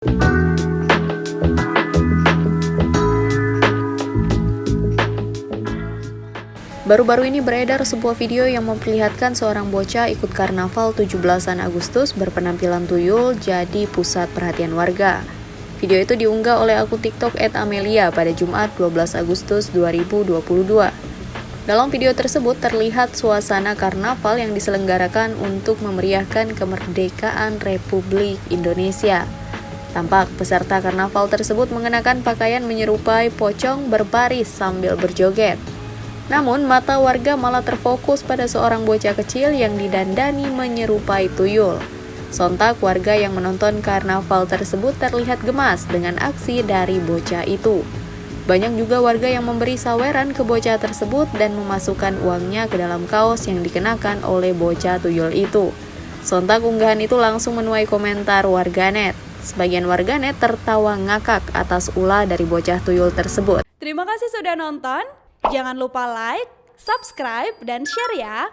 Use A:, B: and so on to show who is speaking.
A: Baru-baru ini beredar sebuah video yang memperlihatkan seorang bocah ikut karnaval 17-an Agustus berpenampilan tuyul jadi pusat perhatian warga. Video itu diunggah oleh akun TikTok @amelia pada Jumat 12 Agustus 2022. Dalam video tersebut terlihat suasana karnaval yang diselenggarakan untuk memeriahkan kemerdekaan Republik Indonesia. Tampak peserta karnaval tersebut mengenakan pakaian menyerupai pocong berbaris sambil berjoget. Namun, mata warga malah terfokus pada seorang bocah kecil yang didandani menyerupai tuyul. Sontak warga yang menonton karnaval tersebut terlihat gemas dengan aksi dari bocah itu. Banyak juga warga yang memberi saweran ke bocah tersebut dan memasukkan uangnya ke dalam kaos yang dikenakan oleh bocah tuyul itu. Sontak unggahan itu langsung menuai komentar warganet. Sebagian warganet tertawa ngakak atas ulah dari bocah tuyul tersebut.
B: Terima kasih sudah nonton. Jangan lupa like, subscribe, dan share ya.